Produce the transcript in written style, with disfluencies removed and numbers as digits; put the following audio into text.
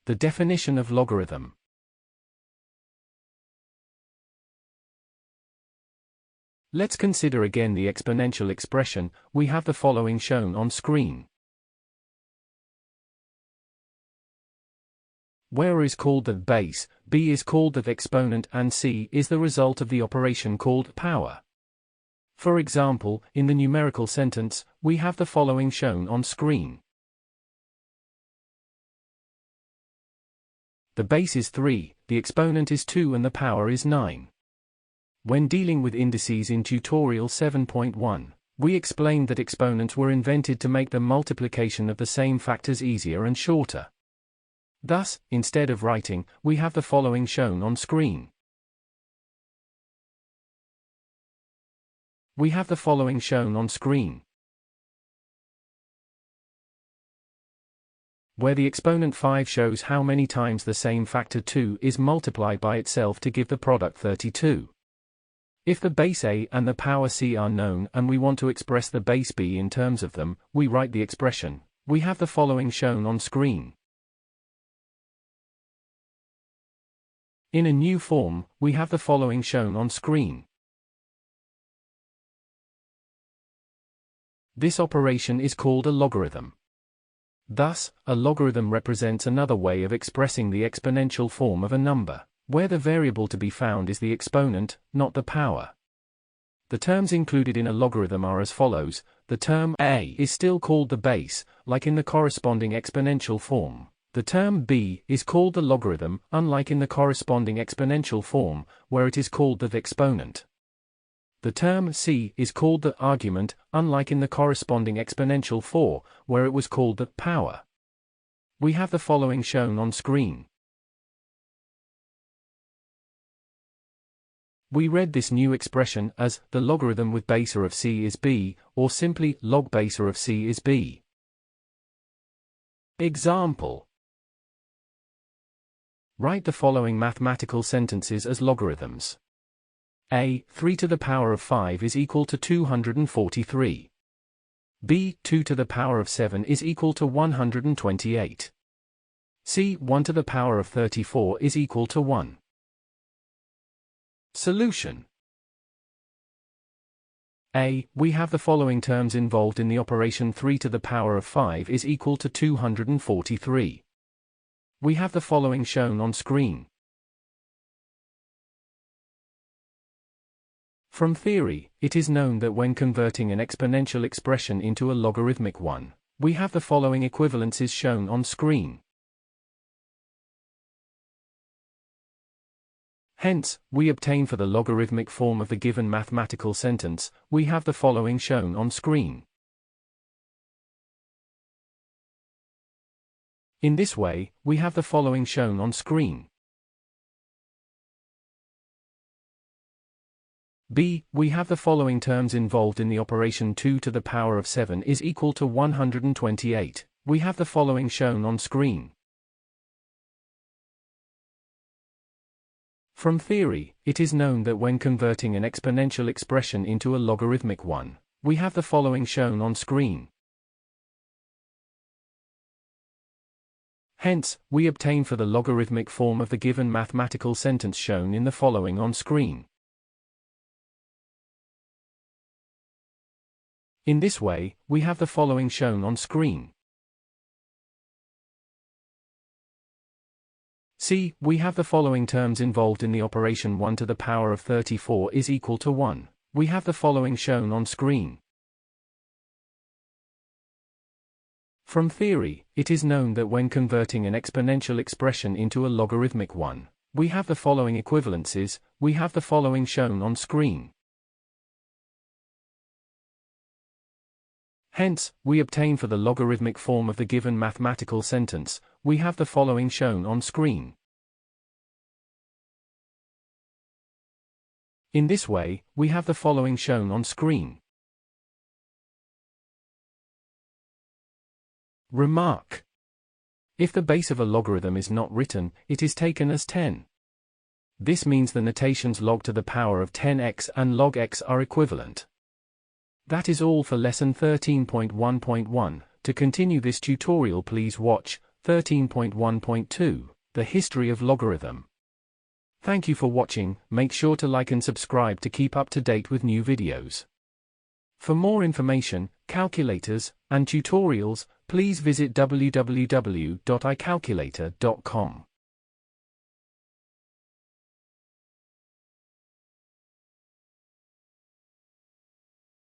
The definition of logarithm. Let's consider again the exponential expression. We have the following shown on screen. Where A is called the base, b is called the exponent, and c is the result of the operation called power. For example, in the numerical sentence, we have the following shown on screen. The base is 3, the exponent is 2, and the power is 9. When dealing with indices in tutorial 7.1, we explained that exponents were invented to make the multiplication of the same factors easier and shorter. Thus, instead of writing, we have the following shown on screen. We have the following shown on screen. Where the exponent 5 shows how many times the same factor 2 is multiplied by itself to give the product 32. If the base A and the power C are known and we want to express the base B in terms of them, we write the expression. We have the following shown on screen. In a new form, we have the following shown on screen. This operation is called a logarithm. Thus, a logarithm represents another way of expressing the exponential form of a number, where the variable to be found is the exponent, not the power. The terms included in a logarithm are as follows. The term A is still called the base, like in the corresponding exponential form. The term B is called the logarithm, unlike in the corresponding exponential form, where it is called the exponent. The term C is called the argument, unlike in the corresponding exponential form, where it was called the power. We have the following shown on screen. We read this new expression as the logarithm with base of C is B, or simply log base of C is B. Example. Write the following mathematical sentences as logarithms. A. 3 to the power of 5 is equal to 243. B. 2 to the power of 7 is equal to 128. C. 1 to the power of 34 is equal to 1. Solution. A. We have the following terms involved in the operation 3 to the power of 5 is equal to 243. We have the following shown on screen. From theory, it is known that when converting an exponential expression into a logarithmic one, we have the following equivalences shown on screen. Hence, we obtain for the logarithmic form of the given mathematical sentence, we have the following shown on screen. In this way, we have the following shown on screen. B. We have the following terms involved in the operation 2 to the power of 7 is equal to 128. We have the following shown on screen. From theory, it is known that when converting an exponential expression into a logarithmic one, we have the following shown on screen. Hence, we obtain for the logarithmic form of the given mathematical sentence shown in the following on screen. In this way, we have the following shown on screen. C. We have the following terms involved in the operation 1 to the power of 34 is equal to 1. We have the following shown on screen. From theory, it is known that when converting an exponential expression into a logarithmic one, we have the following equivalences. We have the following shown on screen. Hence, we obtain for the logarithmic form of the given mathematical sentence, we have the following shown on screen. In this way, we have the following shown on screen. Remark. If the base of a logarithm is not written, it is taken as 10. This means the notations log to the power of 10x and log x are equivalent. That is all for lesson 13.1.1. To continue this tutorial, please watch 13.1.2, The History of Logarithm. Thank you for watching. Make sure to like and subscribe to keep up to date with new videos. For more information, calculators, and tutorials, please visit www.icalculator.com.